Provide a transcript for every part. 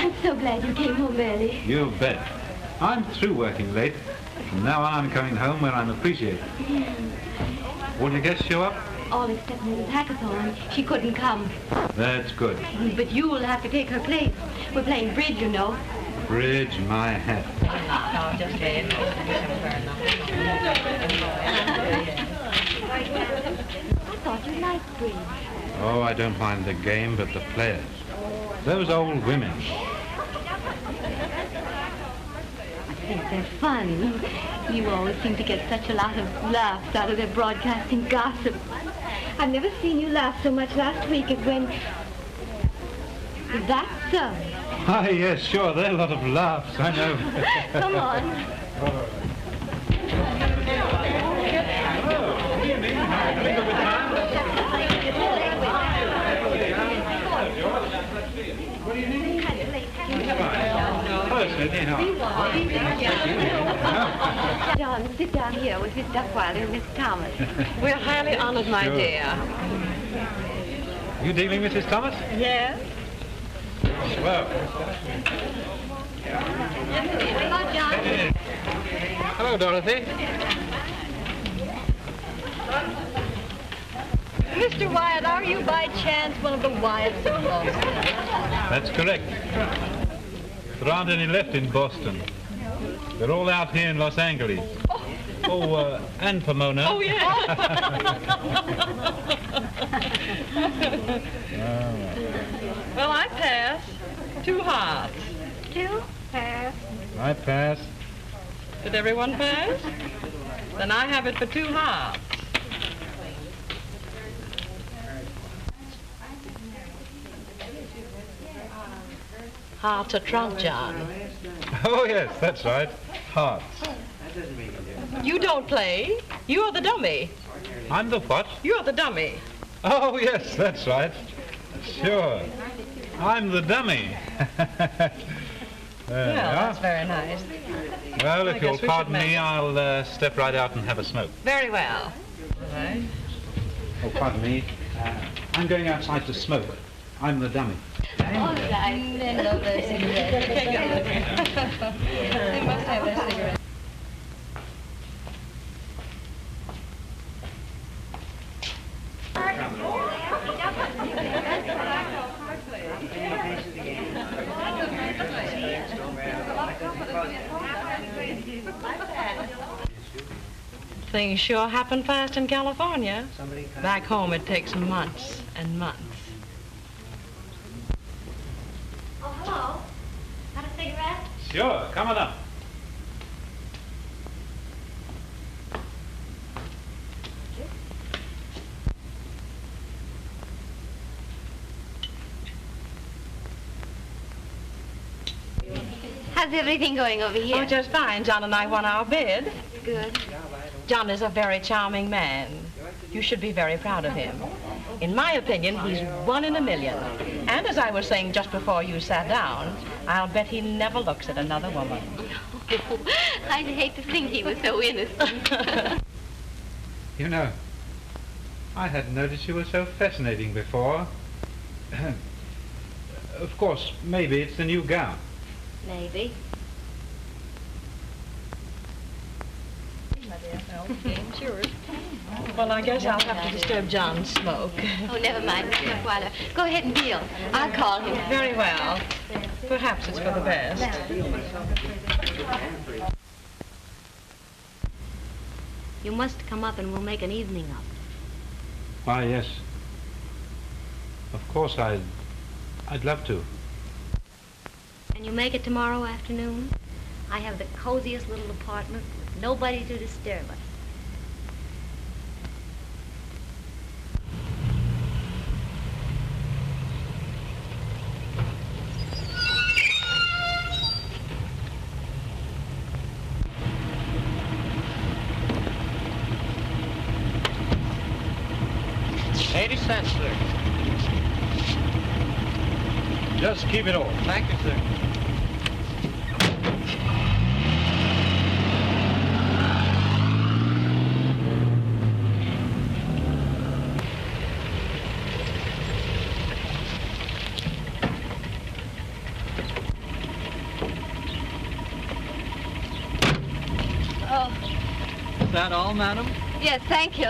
I'm so glad you came home early. You bet. I'm through working late. From now on, I'm coming home when I'm appreciated. All your guests show up? All except Mrs. Hackathorn. She couldn't come. That's good. But you'll have to take her place. We're playing bridge, you know. Bridge my hat. I thought you liked bridge. Oh, I don't mind the game, but the players. Those old women. I think they're fun. You always seem to get such a lot of laughs out of their broadcasting gossip. I've never seen you laugh so much last week as when... Is that so? Ah, yes, sure. There are a lot of laughs, I know. Come on. What do you need? John, sit down here with Miss Duckweiler and Miss Thomas. We're highly honored, my dear. You dealing with Mrs. Thomas? Yes. Well. Hello, John. Hello, Dorothy. Mr. Wyatt, are you by chance one of the Wyatts of Boston? That's correct. There aren't any left in Boston. They're all out here in Los Angeles. Oh, and Pomona. Oh, yeah. Well, I pass. 2 hearts. 2? Pass. I pass. Did everyone pass? Then I have it for 2 hearts. Hearts a trump, John. Oh, yes, that's right. Hearts. You don't play. You are the dummy. I'm the what? You are the dummy. Oh, yes, that's right. Sure. I'm the dummy. There we are. That's very nice. Well, I if guess you'll we should pardon make me, it. I'll step right out and have a smoke. Very well. All right. Oh, pardon me. I'm going outside to smoke. I'm the dummy. All right. Men love their cigarettes. They must have their cigarettes. Things sure happen fast in California. Back home it takes months and months. Oh, hello. Have a cigarette? Sure, come on up. How's everything going over here? Oh, just fine. John and I won our bid. Good. John is a very charming man. You should be very proud of him. In my opinion, he's 1 in a million. And as I was saying just before you sat down, I'll bet he never looks at another woman. I'd hate to think he was so innocent. You know, I hadn't noticed you were so fascinating before. Of course, maybe it's the new gown. Maybe. Sure. Well, I guess I'll have to disturb John's smoke. Oh, never mind, Mr. Duckweiler. Go ahead and deal. I'll call him. Very well. Perhaps it's for the best. You must come up and we'll make an evening of it. Why, yes. Of course, I'd love to. Can you make it tomorrow afternoon? I have the coziest little apartment with nobody to disturb us. $0.80, sir. Just keep it all. Thank you, sir. that all, madam? Yes, thank you.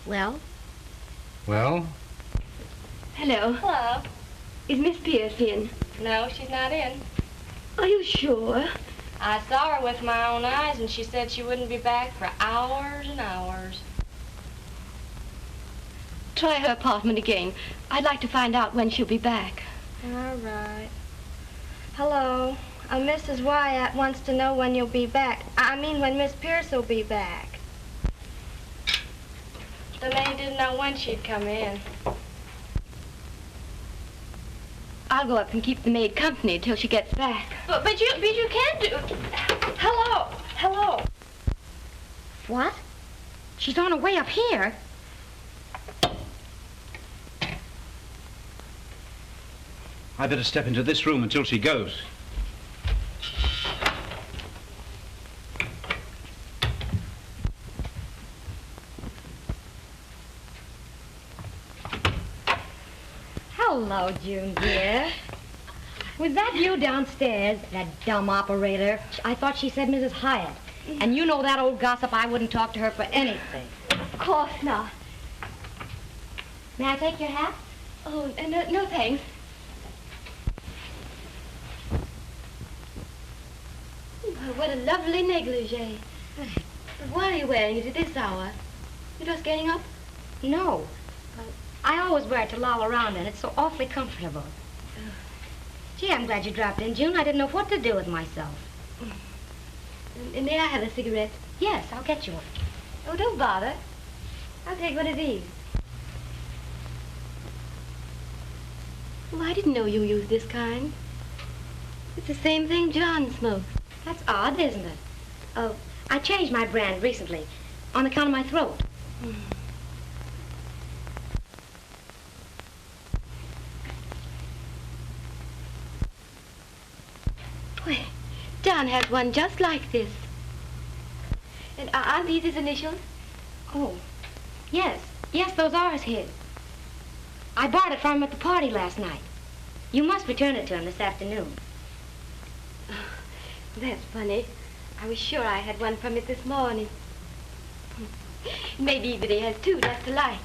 Well? Well? Hello. Hello. Is Miss Pierce in? No, she's not in. Are you sure? I saw her with my own eyes, and she said she wouldn't be back for hours and hours. Try her apartment again. I'd like to find out when she'll be back. All right. Hello. Mrs. Wyatt wants to know when you'll be back. I mean, when Miss Pierce will be back. The maid didn't know when she'd come in. I'll go up and keep the maid company till she gets back. But you can't do... Hello. Hello. What? She's on her way up here. I better step into this room until she goes. Hello, June, dear. Was that you downstairs, that dumb operator? I thought she said Mrs. Hyatt. And you know that old gossip, I wouldn't talk to her for anything. Of course not. May I take your hat? Oh, no thanks. Oh, what a lovely negligee. Why are you wearing it at this hour? You're just getting up? No. I always wear it to loll around in. It's so awfully comfortable. Gee, I'm glad you dropped in, June. I didn't know what to do with myself. May I have a cigarette? Yes, I'll get you one. Oh, don't bother. I'll take one of these. Oh, I didn't know you used this kind. It's the same thing John smokes. That's odd, isn't it? Oh, I changed my brand recently on account of my throat. Well, John has one just like this. And aren't these his initials? Oh, yes. Yes, those are his. I bought it from him at the party last night. You must return it to him this afternoon. That's funny. I was sure I had one from it this morning. Maybe that he has two just alike.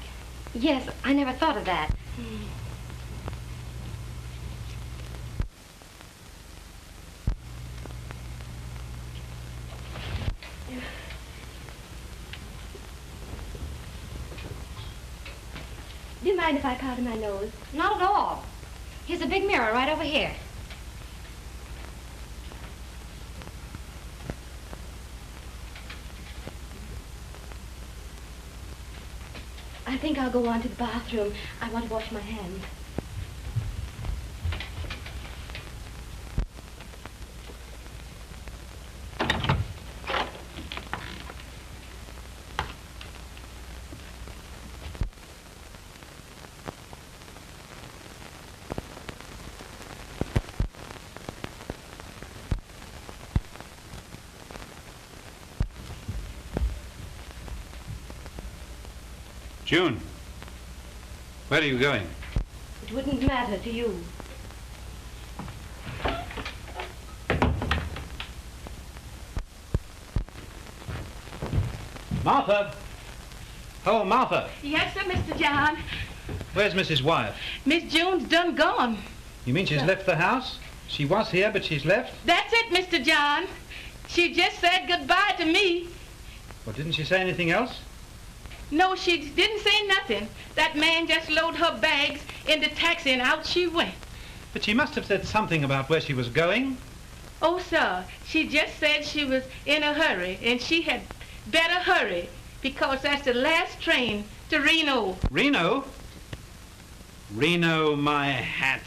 Yes, I never thought of that. Do you mind if I powder my nose? Not at all. Here's a big mirror right over here. I think I'll go on to the bathroom. I want to wash my hands. June, where are you going? It wouldn't matter to you. Martha! Oh, Martha! Yes, sir, Mr. John. Where's Mrs. Wyatt? Miss June's done gone. You mean she's left the house? She was here, but she's left? That's it, Mr. John. She just said goodbye to me. Well, didn't she say anything else? No, she didn't say nothing. That man just loaded her bags in the taxi and out she went. But she must have said something about where she was going. Oh, sir, she just said she was in a hurry and she had better hurry because that's the last train to Reno. Reno? Reno, my hat.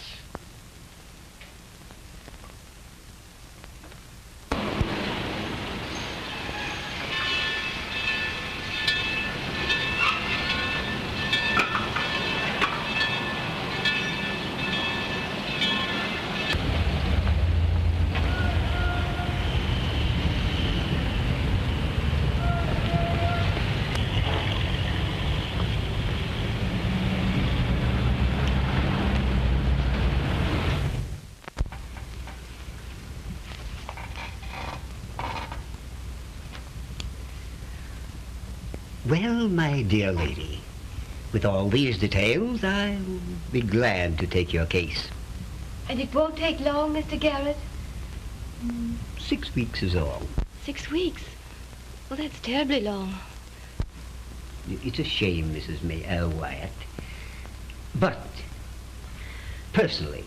Well, my dear lady, with all these details, I'll be glad to take your case. And it won't take long, Mr. Garrett? 6 weeks is all. 6 weeks? Well, that's terribly long. It's a shame, Mrs. Wyatt. But, personally,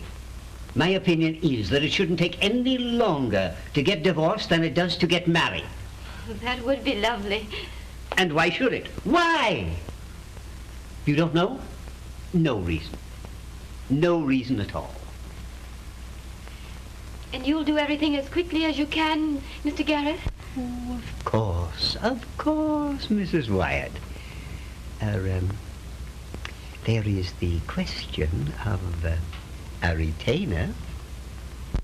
my opinion is that it shouldn't take any longer to get divorced than it does to get married. That would be lovely. And why should it? Why? You don't know? No reason. No reason at all. And you'll do everything as quickly as you can, Mr. Garrett? Oh, of course, Mrs. Wyatt. There is the question of a retainer.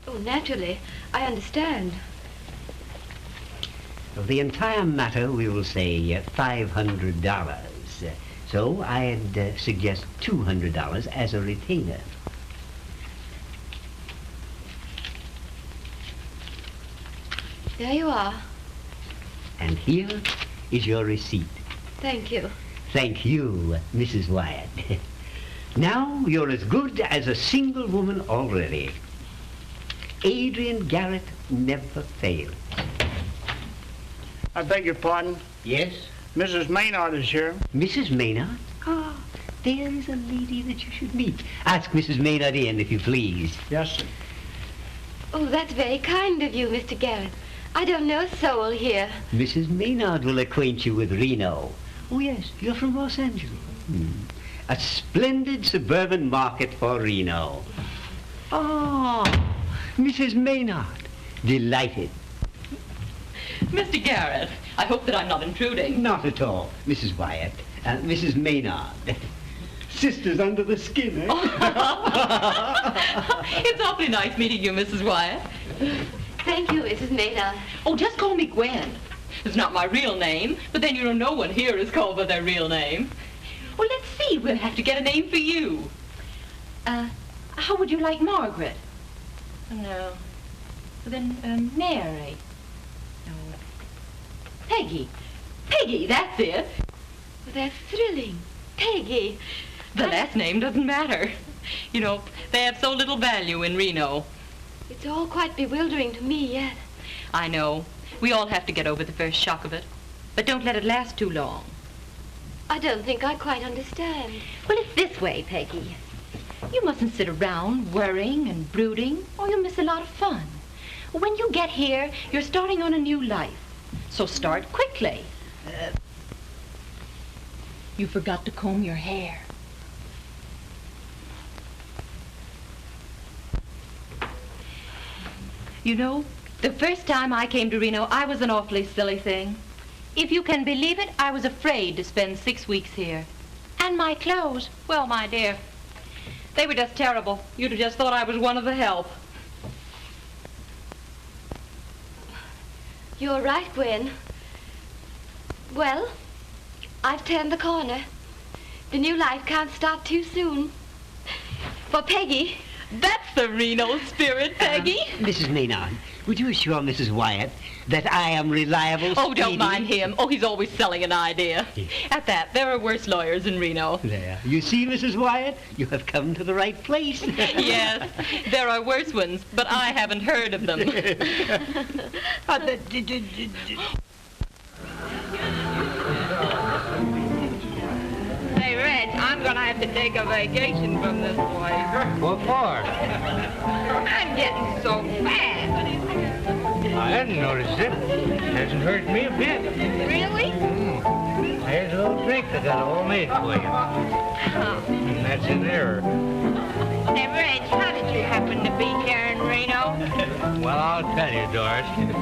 Oh, naturally. I understand. Of the entire matter, we will say $500. So I'd suggest $200 as a retainer. There you are. And here is your receipt. Thank you. Thank you, Mrs. Wyatt. Now you're as good as a single woman already. Adrian Garrett never failed. I beg your pardon? Yes? Mrs. Maynard is here. Mrs. Maynard? Ah, there is a lady that you should meet. Ask Mrs. Maynard in, if you please. Yes, sir. Oh, that's very kind of you, Mr. Garrett. I don't know a soul here. Mrs. Maynard will acquaint you with Reno. Oh, yes, you're from Los Angeles. A splendid suburban market for Reno. Oh, Mrs. Maynard. Delighted. Mr. Garrett, I hope that I'm not intruding. Not at all, Mrs. Wyatt. Mrs. Maynard. Sisters under the skin, eh? It's awfully nice meeting you, Mrs. Wyatt. Thank you, Mrs. Maynard. Oh, just call me Gwen. It's not my real name, but then, you know, no one here is called by their real name. Well, let's see. We'll have to get a name for you. How would you like Margaret? No. Then, Mary. No. Peggy. Peggy, that's it. Well, that's thrilling. Peggy. The last name doesn't matter. You know, they have so little value in Reno. It's all quite bewildering to me yet. I know. We all have to get over the first shock of it. But don't let it last too long. I don't think I quite understand. Well, it's this way, Peggy. You mustn't sit around worrying and brooding, or you'll miss a lot of fun. When you get here, you're starting on a new life. So start quickly. You forgot to comb your hair. You know, the first time I came to Reno, I was an awfully silly thing. If you can believe it, I was afraid to spend 6 weeks here. And my clothes, well, my dear, they were just terrible. You'd have just thought I was one of the help. You're right, Gwen. Well, I've turned the corner. The new life can't start too soon. For Peggy. That's the Reno spirit, Peggy. Mrs. Maynard, would you assure Mrs. Wyatt that I am reliable, Oh, don't speedy? mind him. Oh, he's always selling an idea. At that, there are worse lawyers in Reno. There. You see, Mrs. Wyatt, you have come to the right place. Yes, there are worse ones, but I haven't heard of them. Hey, Reg, I'm gonna have to take a vacation from this place. What for? I'm getting so fat. I hadn't noticed it. Hasn't hurt me a bit. Really? Here's a little drink I got all made for you. And that's in there. Hey, Reg, how did you happen to be here in Reno? Well, I'll tell you, Doris. It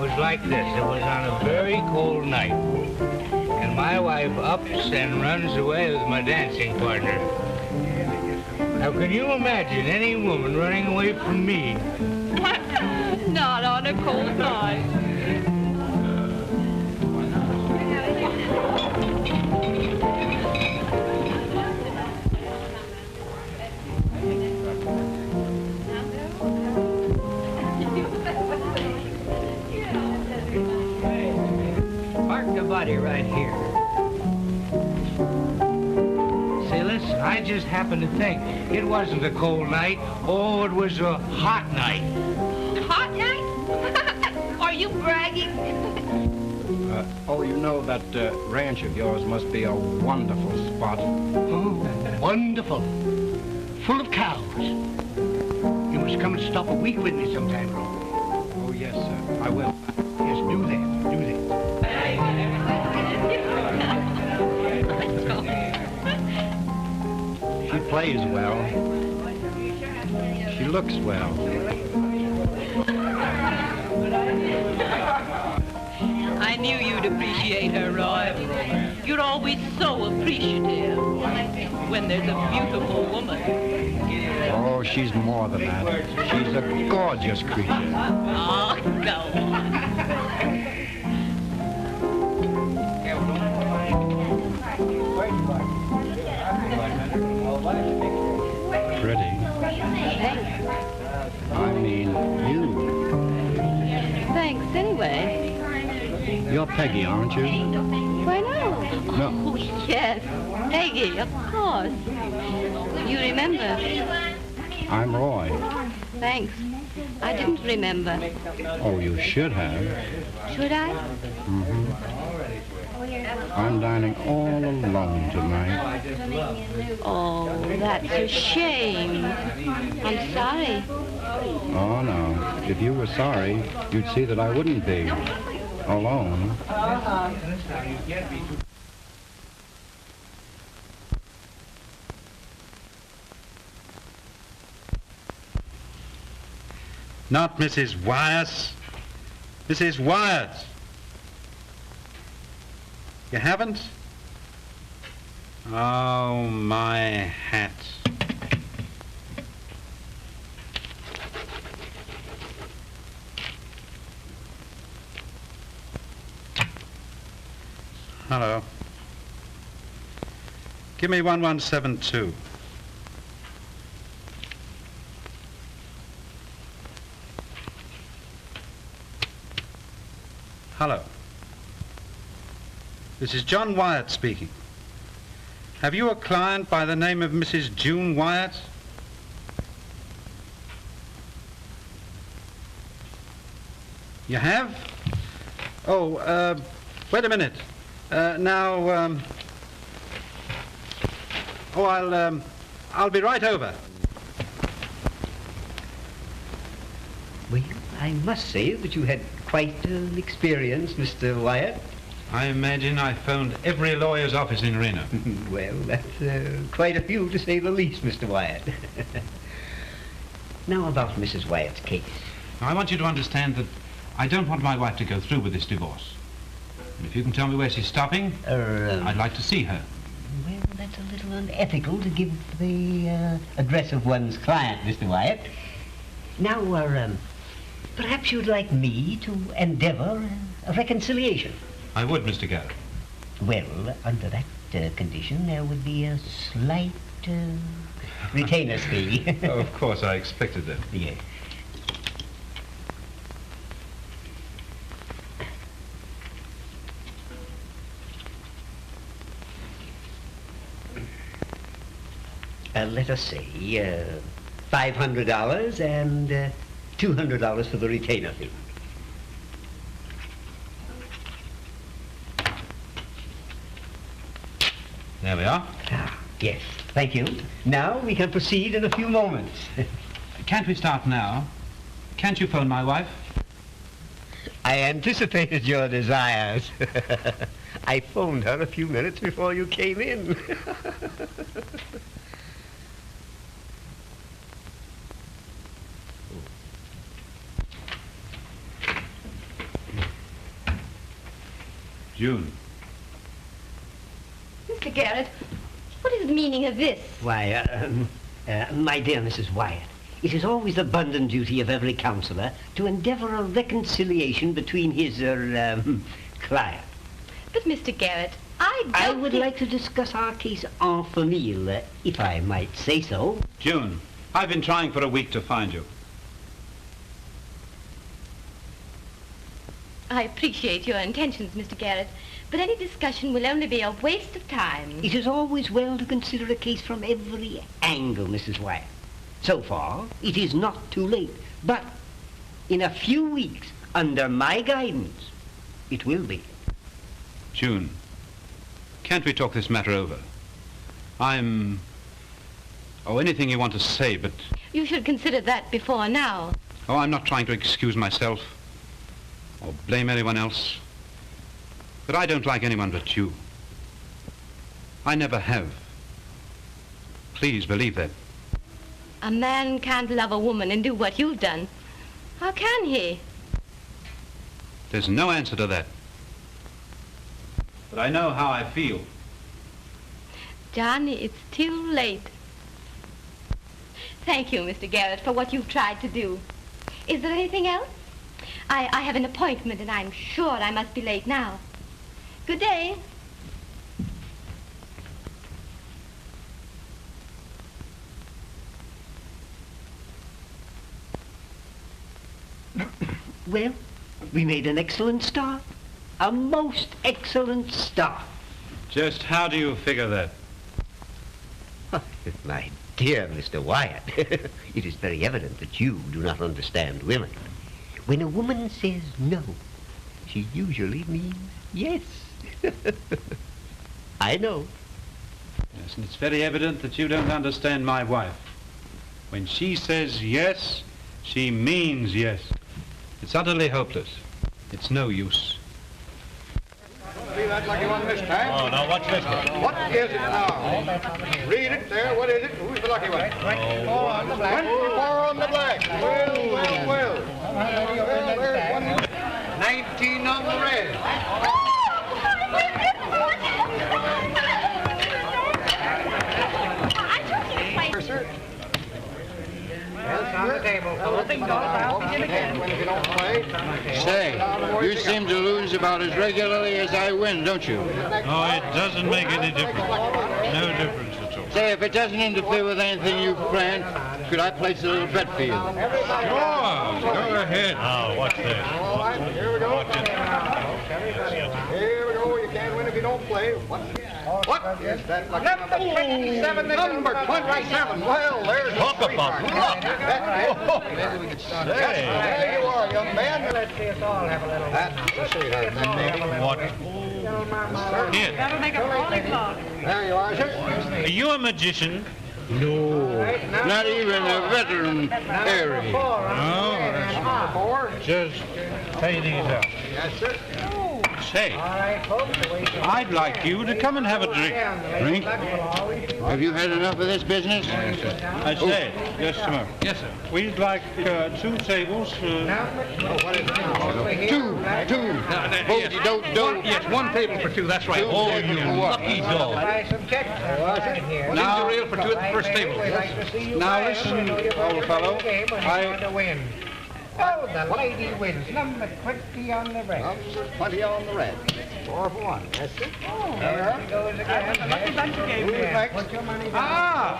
was like this. It was on a very cold night. And my wife ups and runs away with my dancing partner. Now, can you imagine any woman running away from me? Not on a cold night. Park the body right here. I just happened to think it wasn't a cold night. Oh, it was a hot night. Hot night? Are you bragging? Oh, you know that ranch of yours must be a wonderful spot. Oh, wonderful. Full of cows. You must come and stop a week with me sometime, Ron. Oh, yes, sir. I will. Yes, do that. Do that. She plays well. She looks well. I knew you'd appreciate her, Roy. You're always so appreciative when there's a beautiful woman. Oh, she's more than that. She's a gorgeous creature. Oh, no. Pretty. I mean, you. Thanks, anyway. You're Peggy, aren't you? Why, no. No. Oh, yes. Peggy, of course. You remember. I'm Roy. Thanks. I didn't remember. Oh, you should have. Should I? Mm-hmm. I'm dining all alone tonight. Oh, that's a shame. I'm sorry. Oh, no. If you were sorry, you'd see that I wouldn't be alone. Not Mrs. Wyatt. Mrs. Wyatt. You haven't? Oh, my hat. Hello. Give me 1172. Hello. This is John Wyatt speaking. Have you a client by the name of Mrs. June Wyatt? You have? Oh, wait a minute. I'll be right over. Well, I must say that you had quite an experience, Mr. Wyatt. I imagine I phoned every lawyer's office in Reno. Well, that's quite a few to say the least, Mr. Wyatt. Now about Mrs. Wyatt's case. I want you to understand that I don't want my wife to go through with this divorce. And if you can tell me where she's stopping, I'd like to see her. Well, that's a little unethical to give the address of one's client, Mr. Wyatt. Now, perhaps you'd like me to endeavor a reconciliation. I would, Mr. Geraghty. Well, under that condition, there would be a slight retainer fee. Oh, of course, I expected that. Yes. Let us say $500 and $200 for the retainer fee. There we are. Yes, thank you. Now we can proceed in a few moments. Can't we start now? Can't you phone my wife? I anticipated your desires. I phoned her a few minutes before you came in. June. Mr. Garrett, what is the meaning of this? Why, my dear Mrs. Wyatt, it is always the bounden duty of every counselor to endeavor a reconciliation between his, client. But, Mr. Garrett, I would like to discuss our case en famille, if I might say so. June, I've been trying for a week to find you. I appreciate your intentions, Mr. Garrett, But any discussion will only be a waste of time. It is always well to consider a case from every angle, Mrs. Wyatt. So far, it is not too late. But in a few weeks, under my guidance, it will be. June, can't we talk this matter over? Oh, anything you want to say, but... You should consider that before now. Oh, I'm not trying to excuse myself or blame anyone else. But I don't like anyone but you. I never have. Please believe that. A man can't love a woman and do what you've done. How can he? There's no answer to that. But I know how I feel. Johnny, it's too late. Thank you, Mr. Garrett, for what you've tried to do. Is there anything else? I have an appointment, and I'm sure I must be late now. Good day. Well, we made an excellent start. A most excellent start. Just how do you figure that? My dear Mr. Wyatt, it is very evident that you do not understand women. When a woman says no, she usually means yes. I know. Yes, and it's very evident that you don't understand my wife. When she says yes, she means yes. It's utterly hopeless. It's no use. See that lucky one this time? Oh, now what's this one? What is it now? Read it there. What is it? Who's the lucky one? 24 on the black. 24 on the black. Well. Well, there's one. 19 on the red. Yes, sir. Yes, on the table. I'll begin again. When you don't play. Say, you seem to lose about as regularly as I win, don't you? Oh, it doesn't make any difference. No difference at all. Say, if it doesn't interfere with anything you've planned, could I place a little bet for you? Sure, go ahead. Oh, what's this? All right, here we go. Here we go. You can't win if you don't play. What is that? Number 27. Number 27. Well, there's Talk about luck. There you are, young man. Let's see us all have a little. That's the sweetheart, maybe. What? Here. That'll make a brawling clock. There you are, sir. Are you a magician? No, not even a veteran fairy. No, just pay these out. Yes, sir. Say, I'd like you to come and have a drink. Drink? Have you had enough of this business? I say, just a moment. Yes, sir. We'd like 2 tables for... What is it? Two. Yes, 1 table for 2, that's right. Oh, you lucky dog. Now, Ginger ale for 2 at the first table. Now listen, old fellow. Oh, the lady wins. Number 20 on the red. Number 20 on the red. 4 for 1. That's it. There goes again. Lucky bunch game. Who's next? Put your money down.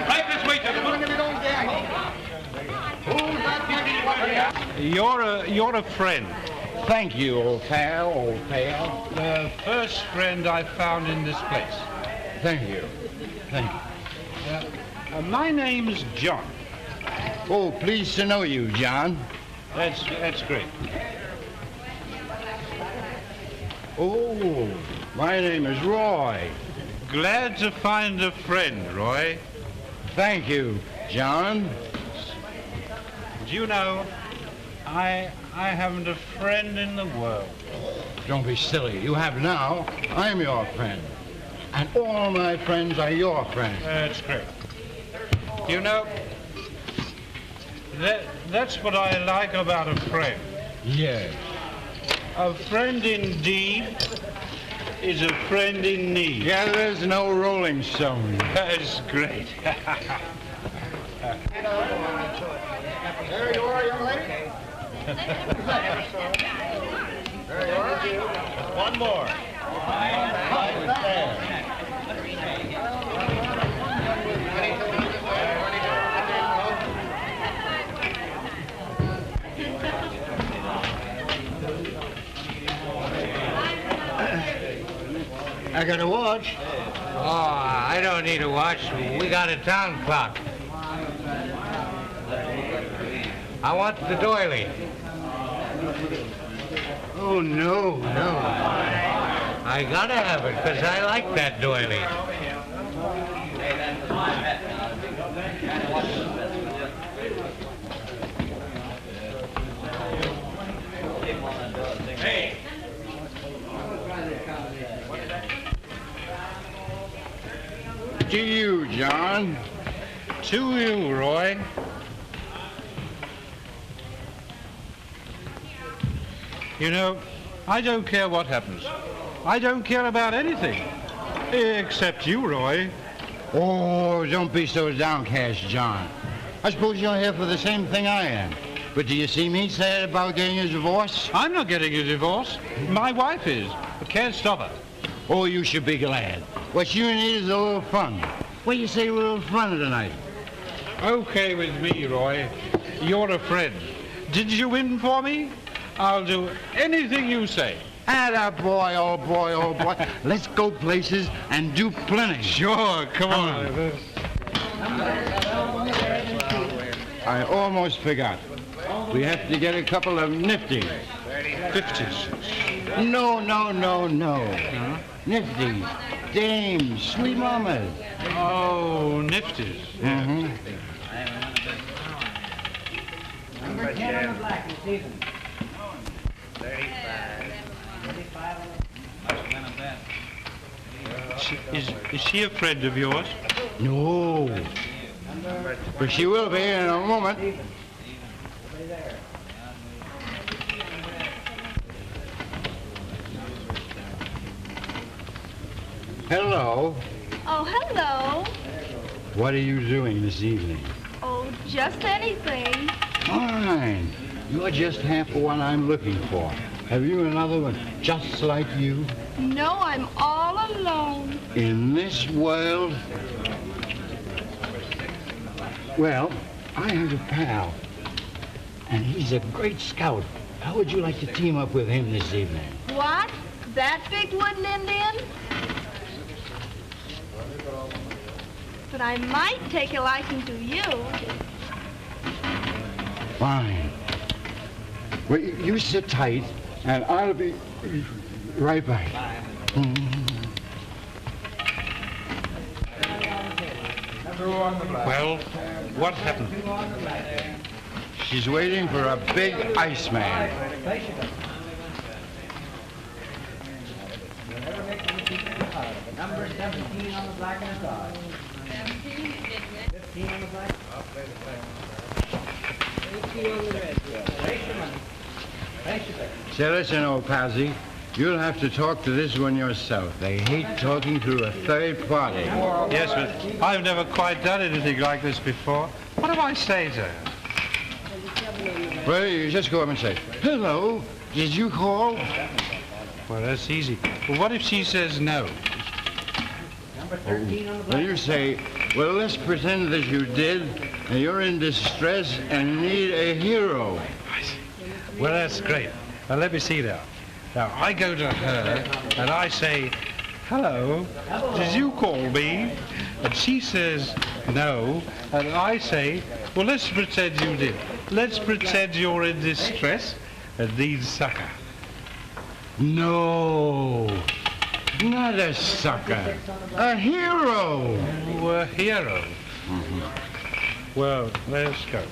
Right this way, gentlemen. If you don't gamble. Who's that beauty? You're a friend. thank you, old pal, The first friend I found in this place. Thank you. My name's John. Oh, pleased to know you, John. That's great. Oh, my name is Roy. Glad to find a friend, Roy. Thank you, John. Do you know, I haven't a friend in the world. Don't be silly. You have now. I'm your friend. And all my friends are your friends. That's great. You know, that's what I like about a friend. Yes. A friend indeed is a friend in need. Yeah, there's no Rolling Stone. That's great. There you are, young lady. There you are. One more. got a watch. Oh, I don't need a watch. We got a town clock. I want the doily. Oh, no. I gotta have it, because I like that doily. To you, John. To you, Roy. You know, I don't care what happens. I don't care about anything. Except you, Roy. Oh, don't be so downcast, John. I suppose you're here for the same thing I am. But do you see me sad about getting a divorce? I'm not getting a divorce. My wife is, but can't stop her. Oh, you should be glad. What you need is a little fun. What do you say, a little fun tonight? Okay with me, Roy. You're a friend. Did you win for me? I'll do anything you say. Atta boy, oh boy, oh boy. Let's go places and do plenty. Sure, come on. I almost forgot. We have to get a couple of nifties. 50s. No. Huh? Nifties, dames, sweet mamas. Oh, nifties. Mm-hmm. Number 10 on the black this season. 35. Is she a friend of yours? No. But she will be in a moment. Hello. Oh, hello. What are you doing this evening? Oh, just anything. Fine. You're just half the one I'm looking for. Have you another one just like you? No, I'm all alone. In this world? Well, I have a pal, and he's a great scout. How would you like to team up with him this evening? What? That big wooden Indian? But I might take a liking to you. Fine. Well, you sit tight, and I'll be right back. Well, what happened? She's waiting for a big Iceman. Number 17 on the black and the dog. 15 on the black. I'll play the black. 18 on the red. Place your money. Place your bet. Say, listen, old Pazzi, you'll have to talk to this one yourself. They hate talking through a third party. Yes, but I've never quite done anything like this before. What do I say to her? Well, you just go up and say, hello, did you call? Well, that's easy. But what if she says no? Number 13 on the black. Well, you say, well, let's pretend that you did, and you're in distress and need a hero. Well, that's great. Now, let me see now. Now, I go to her, and I say, hello, did you call me? And she says, no, and I say, well, let's pretend you did. Let's pretend you're in distress and need succor. No, not a sucker, a hero. Oh, a hero. Mm-hmm. Well, let's go.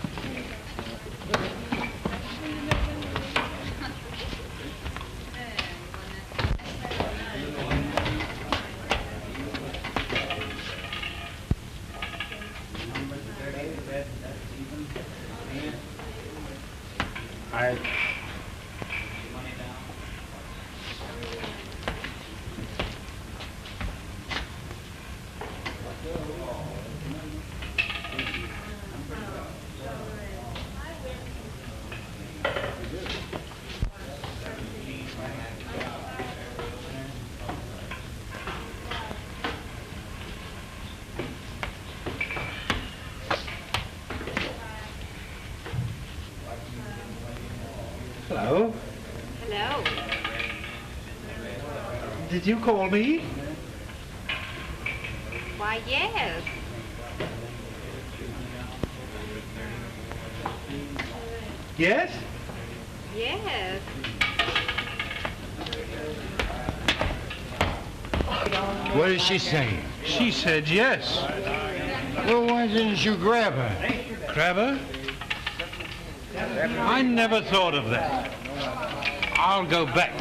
Hello? Hello. Did you call me? Why, yes. Yes? Yes. What did she say? She said yes. Well, why didn't you grab her? Grab her? I never thought of that. I'll go back.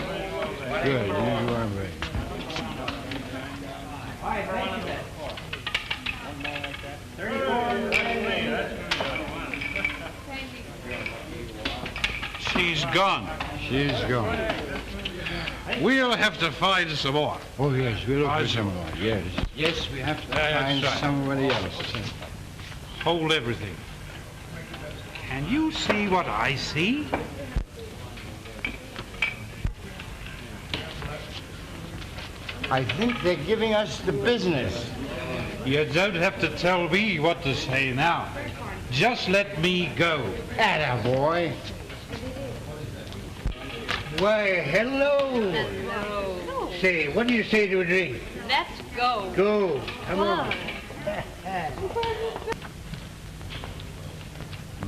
Good, you are ready. She's gone. She's gone. We'll have to find some more. Oh, yes, we'll look for some more. Yes. Yes, we have to find right. somebody else. Hold everything. Can you see what I see? I think they're giving us the business. You don't have to tell me what to say now. Just let me go. Attaboy. Why, hello. Hello. Say, what do you say to a drink? Let's go. Go. Come on.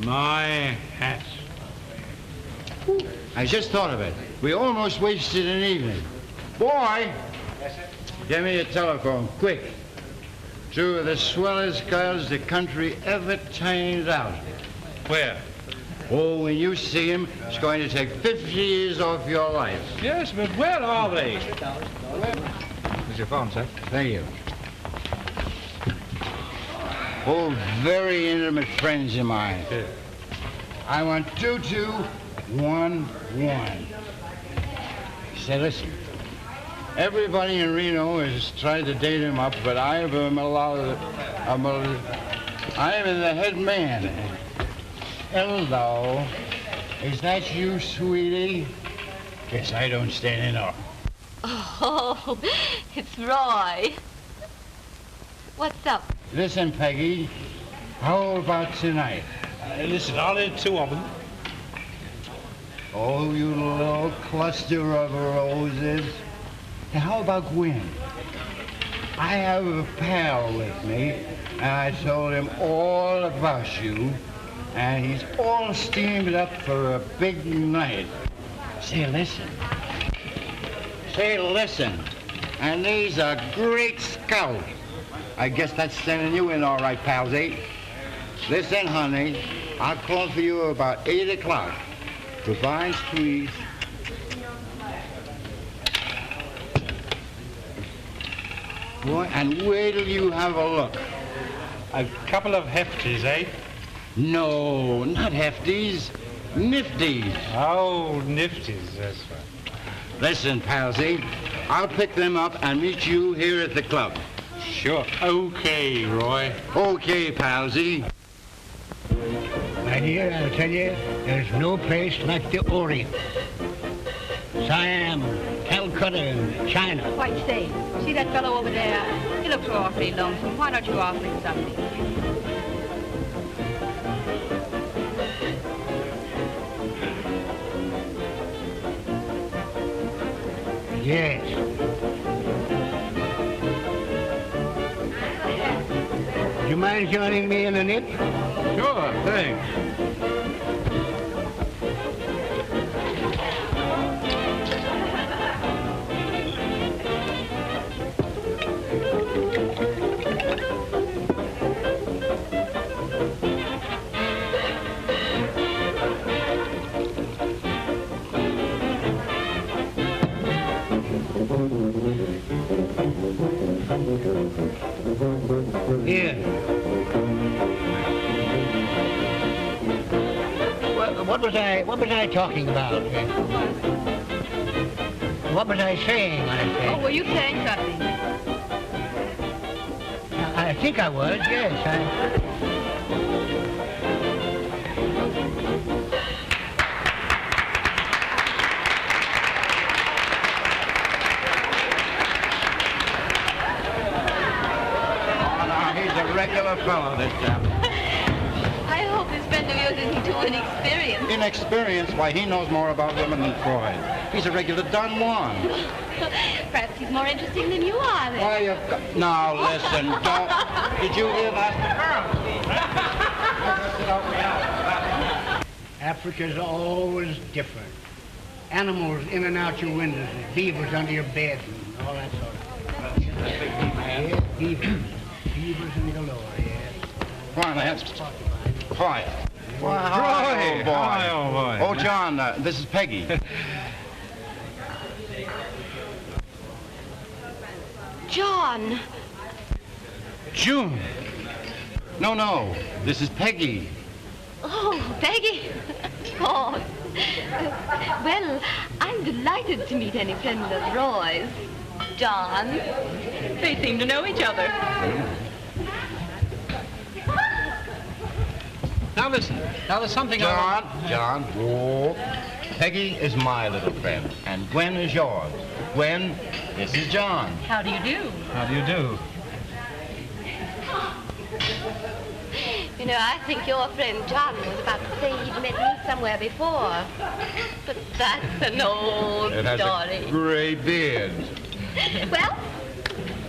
My hat. I just thought of it. We almost wasted an evening. Boy, give me a telephone, quick. Two of the swellest girls the country ever turned out. Where? Oh, when you see him, it's going to take 50 years off your life. Yes, but where are they? Here's your phone, sir. Thank you. Oh, very intimate friends of mine. Yeah. I want 2211. Say, listen. Everybody in Reno has tried to date him up, but I'm the head man. Hello. Is that you, sweetie? Guess I don't stand in awe. Oh, it's Roy. What's up? Listen, Peggy. How about tonight? Listen, I'll eat two of them. Oh, you little cluster of roses. Now, how about Gwen? I have a pal with me, and I told him all about you, and he's all steamed up for a big night. Say, listen. Say, listen. And these are great scouts. I guess that's sending you in all right, pals, eh? Listen, honey, I'll call for you about 8 o'clock. Goodbye, squeeze. Boy, and wait till you have a look. A couple of hefties, eh? No, not hefties. Nifties. Oh, nifties, that's right. Listen, palsy, I'll pick them up and meet you here at the club. Sure. Okay, Roy. Okay, palsy. My dear, I'll tell you, there's no place like the Orient. Siam, Calcutta, China. Why, say, see that fellow over there? He looks awfully lonesome. Why don't you offer him something? Yes. Do you mind joining me in a nip? Sure, thanks. Here. What was I talking about? What was I saying when I said? Oh, were you saying something? I think I was, yes. He's a regular fellow this time. I hope this friend of yours isn't too inexperienced. Inexperienced? Why, he knows more about women than Freud. He's a regular Don Juan. Perhaps he's more interesting than you are, then. Why, now, listen, don't... Did you hear that? Africa's always different. Animals in and out your windows, and beavers under your bed, and all that sort of thing. Yeah, beavers. Beavers in galore, yes. Come on, lads. Quiet. Why, hi, old boy. Hi, old boy. Oh, John, this is Peggy. John. June. No, this is Peggy. Oh, Peggy. Oh. Well, I'm delighted to meet any friend of Roy's. John. They seem to know each other. Now listen. Now there's something John, whoa. Peggy is my little friend, and Gwen is yours. Gwen, this is John. How do you do? How do you do? You know, I think your friend John was about to say he'd met me somewhere before. But that's an old It has story. a gray beard. Well,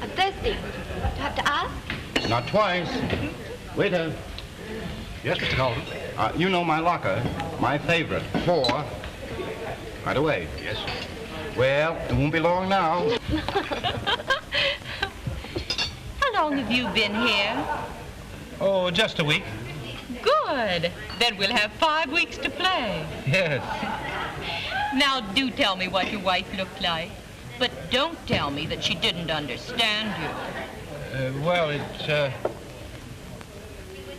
I'm thirsty. Do I have to ask? Not twice. Waiter. Yes, Mr. Calder. You know my locker, my favorite, 4. Right away. Yes. Well, it won't be long now. How long have you been here? Oh, just a week. Good. Then we'll have 5 weeks to play. Yes. Now, do tell me what your wife looked like. But don't tell me that she didn't understand you. Well,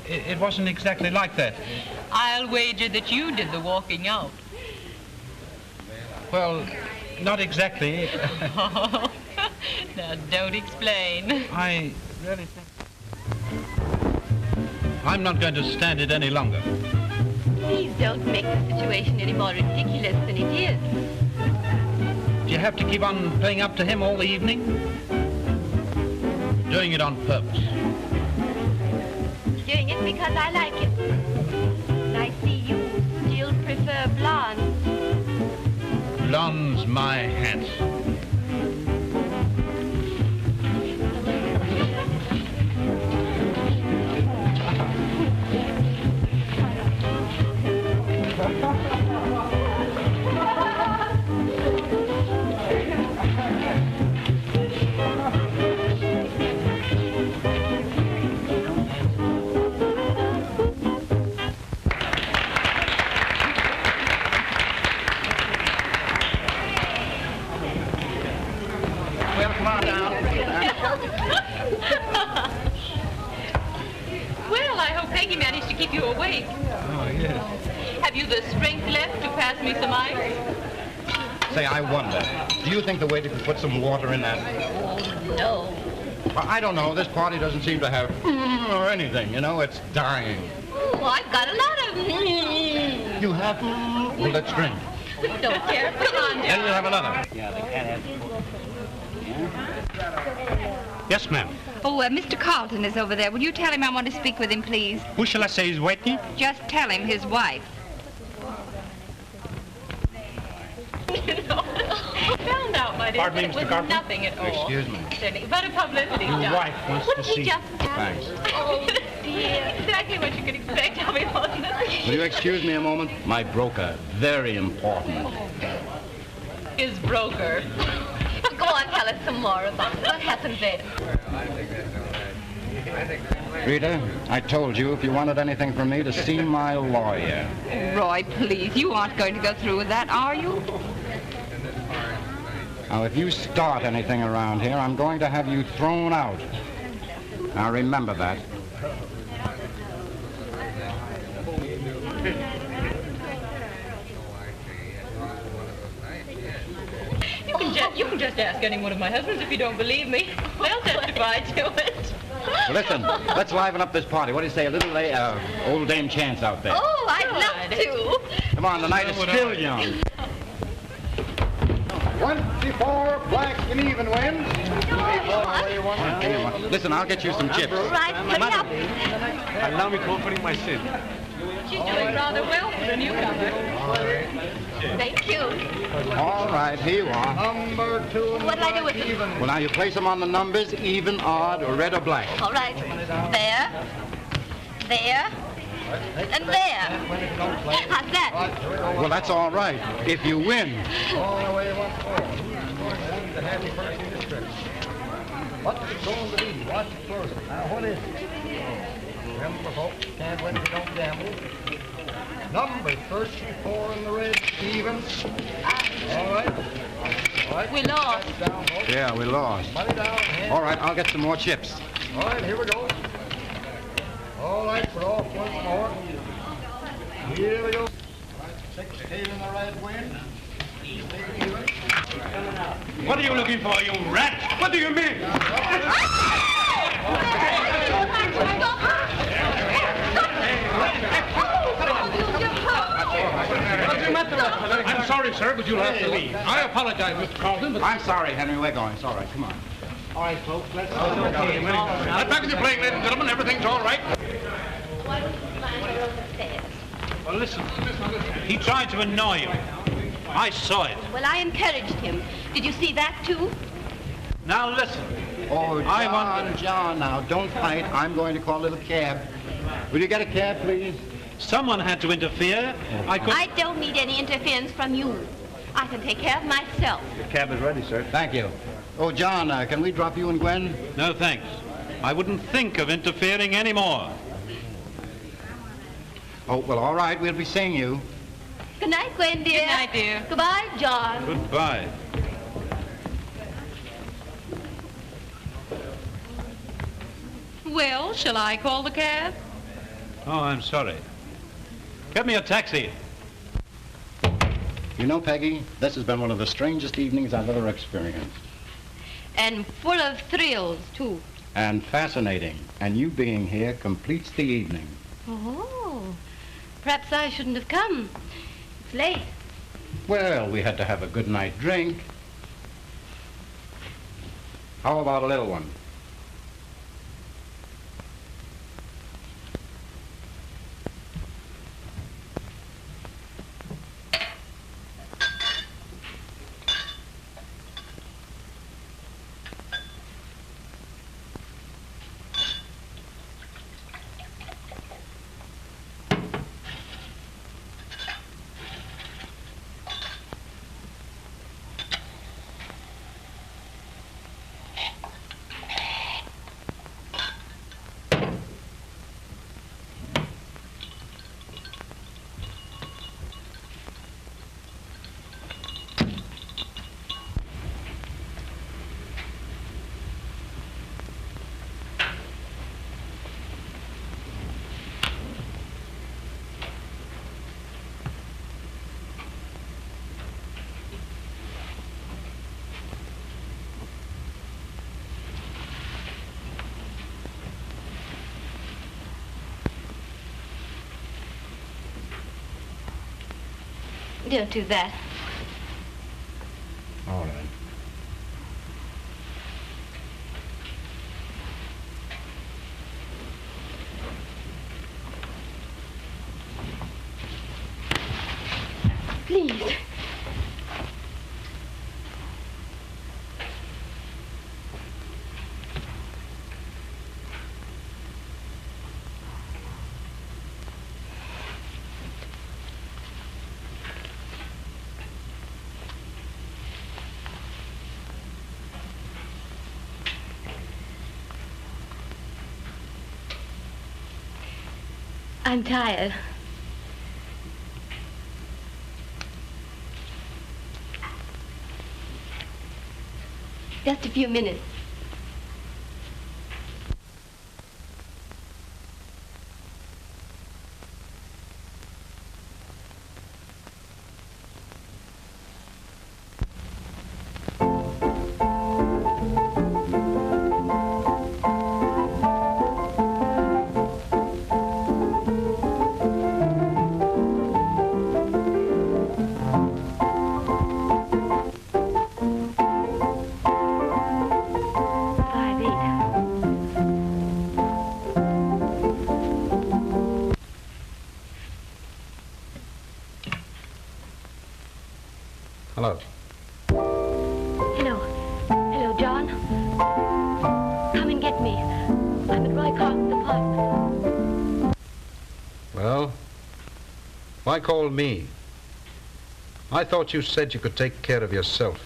it wasn't exactly like that. I'll wager that you did the walking out. Well, not exactly. Now, don't explain. I really think... I'm not going to stand it any longer. Please don't make the situation any more ridiculous than it is. Do you have to keep on playing up to him all the evening? Doing it on purpose. Doing it because I like it. And I see you still prefer blondes. Blonde's my hat. Well, I hope Peggy managed to keep you awake. Oh, yes. Have you the strength left to pass me some ice? Say, I wonder, do you think the waiter could put some water in that? Oh, no. Well, I don't know. This party doesn't seem to have or anything. You know, it's dying. Oh, I've got a lot of... You have? Well, let's drink. Don't care. Come on, Then we'll have another. Yeah, they can't have... Yes, ma'am. Oh, Mr. Carlton is over there. Will you tell him I want to speak with him, please? Who shall I say is waiting? Just tell him his wife. Found out, my dear. Pardon me, It Mr. was Carlton? nothing at all. Excuse me. But a publicity Your stunt. wife wants to Wouldn't he see just have... Thanks. Oh, dear. Exactly what you could expect of him, wasn't it? Will you excuse me a moment? My broker. Very important. His broker. Go on, tell us some more about it. What happened then? Rita, I told you if you wanted anything from me to see my lawyer. Roy, please, you aren't going to go through with that, are you? Now, if you start anything around here, I'm going to have you thrown out. Now, remember that. You can just ask any one of my husbands if you don't believe me. They'll testify to it. Listen, let's liven up this party. What do you say, a little old Dame Chance out there? Oh, I'd love to. Come on, the night is still young. 24 black and even wins. Listen, I'll get you some chips. Right, hurry up. Allow me to offer you my seat. She's doing rather well for a newcomer. Thank you. All right, here you are. Number 2. What'll I do with it? Well, now you place them on the numbers, even, odd, or red or black. All right. There. There. And there. How's that? Well, that's all right, if you win. All the way once more. The happy person in this trip. What's it going to be? Watch it closely. Now, what is it? Remember, folks, can't win if you don't gamble. Number 34 in the red, even. All right. All right. We lost. Down, folks. Yeah, we lost. Money down. All right, I'll get some more chips. All right, here we go. All right, we're off once more. Here we go. 16 in the red win. What are you looking for, you rat? What do you mean? I'm sorry, sir, but you'll have to leave. I apologize, Mr. Carlton, but... I'm sorry, Henry. We're going. It's all right. Come on. All right, folks, let's go. Okay, get back with your playing, ladies and gentlemen. Everything's all right. Well, listen. He tried to annoy you. I saw it. Well, I encouraged him. Did you see that, too? Now, listen. Oh, John, now, don't fight. I'm going to call a little cab. Will you get a cab, please? Someone had to interfere. I don't need any interference from you. I can take care of myself. The cab is ready, sir. Thank you. Oh, John, can we drop you and Gwen? No, thanks. I wouldn't think of interfering anymore. Oh, well, all right. We'll be seeing you. Good night, Gwen, dear. Good night, dear. Goodbye, John. Goodbye. Well, shall I call the cab? Oh, I'm sorry. Get me a taxi. You know, Peggy, this has been one of the strangest evenings I've ever experienced. And full of thrills, too. And fascinating. And you being here completes the evening. Oh, perhaps I shouldn't have come. It's late. Well, we had to have a good night drink. How about a little one? Don't do that. All right. Please. I'm tired. Just a few minutes. Hello. Hello. Hello, John. Come and get me. I'm at Roy Carlton's apartment. Well, why call me? I thought you said you could take care of yourself.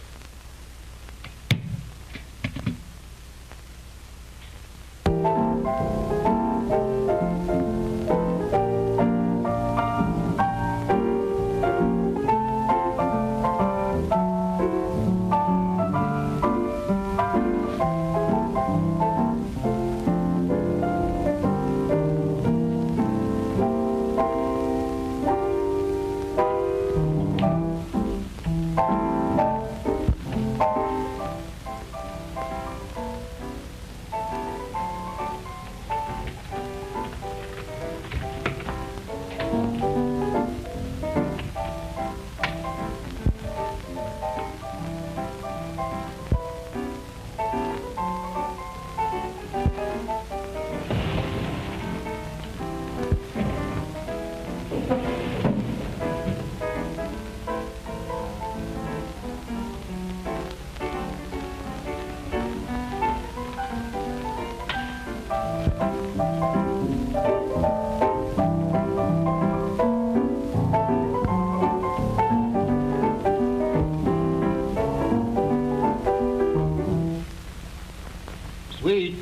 Sweet,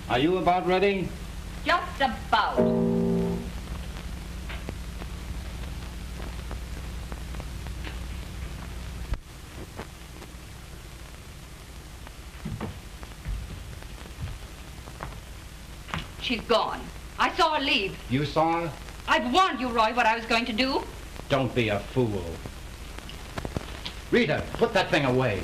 are you about ready? Just about. She's gone. I saw her leave. You saw her? I've warned you, Roy, what I was going to do. Don't be a fool. Rita, put that thing away.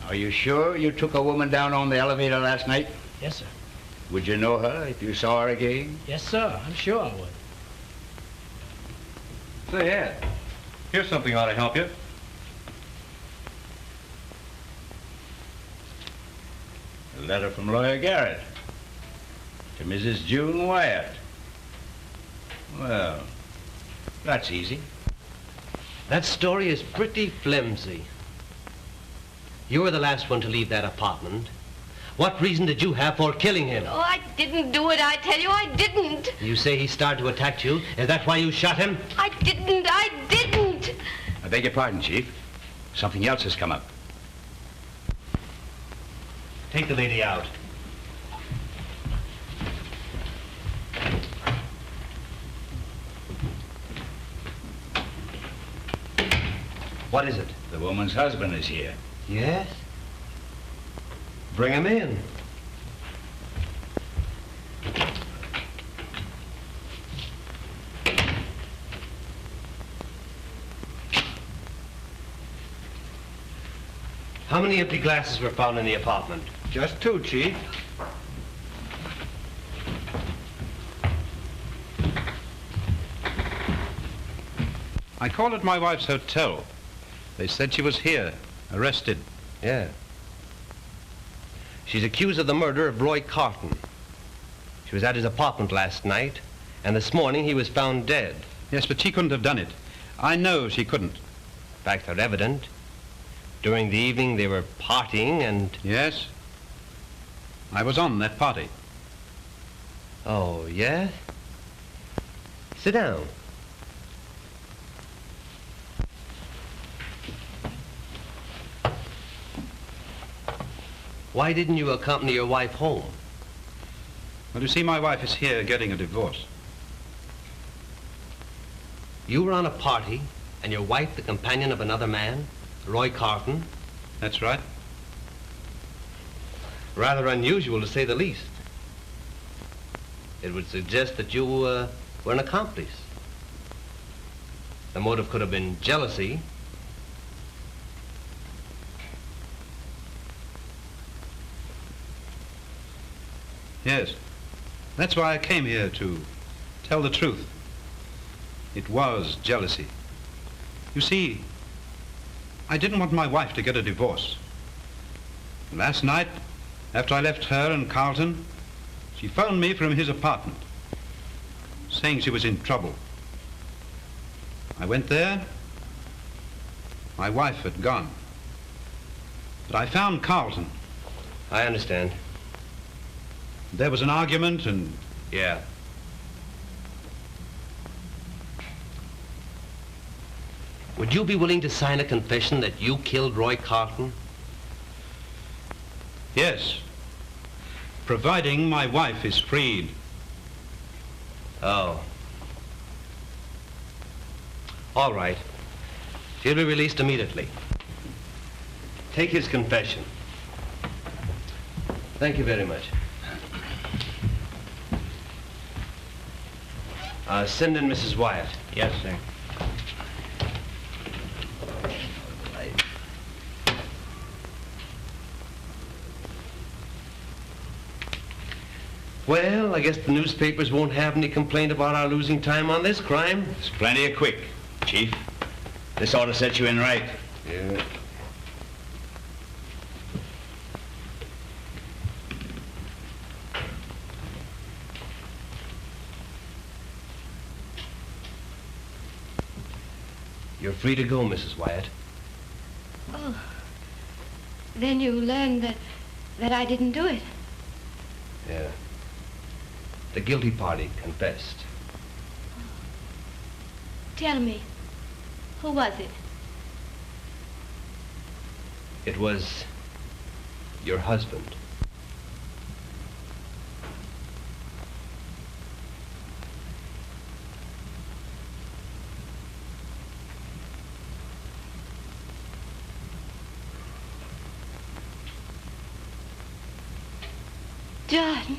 Are you sure you took a woman down on the elevator last night? Yes, sir. Would you know her if you saw her again? Yes, sir. I'm sure I would. Say, Ed, here's something ought to help you. A letter from Lawyer Garrett to Mrs. June Wyatt. Well, that's easy. That story is pretty flimsy. You were the last one to leave that apartment. What reason did you have for killing him? Oh, I didn't do it, I tell you, I didn't. You say he started to attack you. Is that why you shot him? I didn't. I beg your pardon, Chief. Something else has come up. Take the lady out. What is it? The woman's husband is here. Yes? Bring him in. How many empty glasses were found in the apartment? Just 2, Chief. I called at my wife's hotel. They said she was here, arrested. Yeah. She's accused of the murder of Roy Carlton. She was at his apartment last night, and this morning he was found dead. Yes, but she couldn't have done it. I know she couldn't. Facts are evident. During the evening they were partying and... Yes. I was on that party. Oh, yes? Sit down. Why didn't you accompany your wife home? Well, you see, my wife is here getting a divorce. You were on a party, and your wife the companion of another man, Roy Carlton? That's right. Rather unusual, to say the least. It would suggest that you were an accomplice. The motive could have been jealousy. Yes. That's why I came here, to tell the truth. It was jealousy. You see, I didn't want my wife to get a divorce. Last night, after I left her and Carlton, she phoned me from his apartment, saying she was in trouble. I went there. My wife had gone. But I found Carlton. I understand. There was an argument and... Yeah. Would you be willing to sign a confession that you killed Roy Carlton? Yes. Providing my wife is freed. Oh. All right. He'll be released immediately. Take his confession. Thank you very much. Send in Mrs. Wyatt. Yes, sir. Well, I guess the newspapers won't have any complaint about our losing time on this crime. It's plenty of quick, Chief. This ought to set you in right. Yeah. You're free to go, Mrs. Wyatt. Oh. Then you learned that I didn't do it. Yeah. The guilty party confessed. Tell me, who was it? It was your husband. John.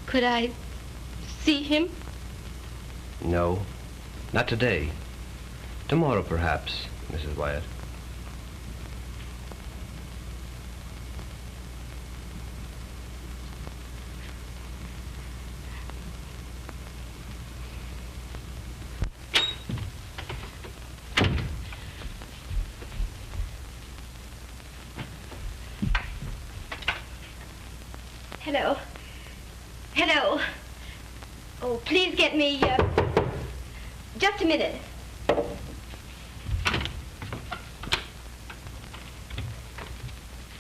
Could I see him? No, not today. Tomorrow, perhaps, Mrs. Wyatt. Hello. Hello. Oh, please get me, just a minute.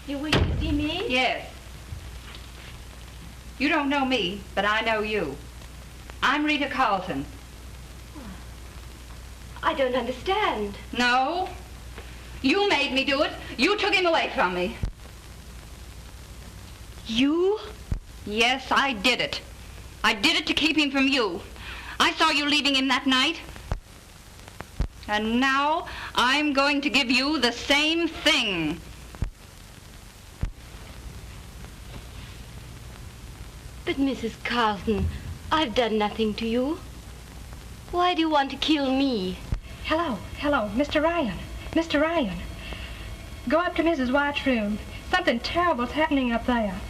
You wish to see me? Yes. You don't know me, but I know you. I'm Rita Carlton. I don't understand. No. You made me do it. You took him away from me. You? Yes, I did it. I did it to keep him from you. I saw you leaving him that night. And now I'm going to give you the same thing. But Mrs. Carlton, I've done nothing to you. Why do you want to kill me? Hello, Mr. Ryan. Mr. Ryan. Go up to Mrs. White's room. Something terrible's happening up there.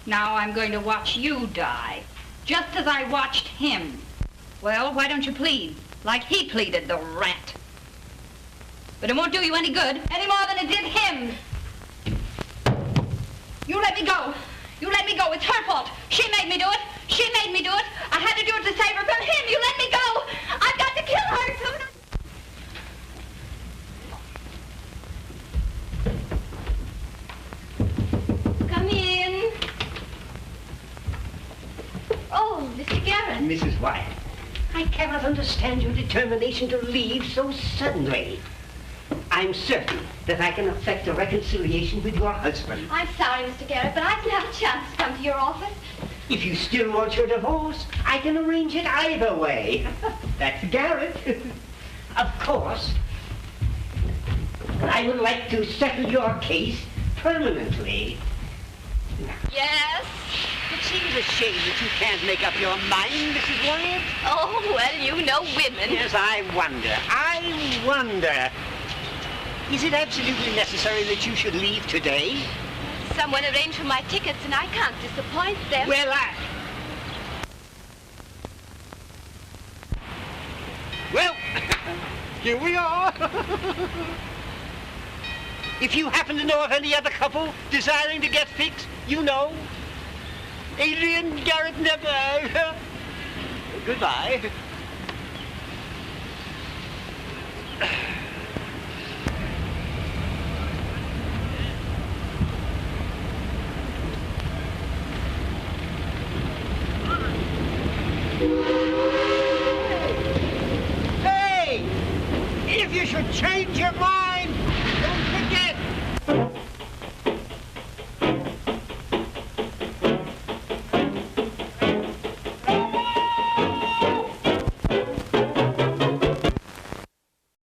Now I'm going to watch you die, just as I watched him. Well, why don't you plead, like he pleaded, the rat? But it won't do you any good, any more than it did him. You let me go. You let me go. It's her fault. She made me do it. She made me do it. I had to do it to save her from him. You let me go. I've got to kill her. Come in. Oh, Mr. Garrett. Mrs. Wyatt, I cannot understand your determination to leave so suddenly. I'm certain that I can effect a reconciliation with your husband. I'm sorry, Mr. Garrett, but I didn't have a chance to come to your office. If you still want your divorce, I can arrange it either way. That's Garrett. Of course, I would like to settle your case permanently. Yes? It seems a shame that you can't make up your mind, Mrs. Wyatt. Oh, well, you know women. Yes, I wonder. Is it absolutely necessary that you should leave today? Someone arranged for my tickets, and I can't disappoint them. Well, Well, here we are. If you happen to know of any other couple desiring to get fixed, you know. Adrian, Garrett, never. Goodbye. Hey! If you should change your mind,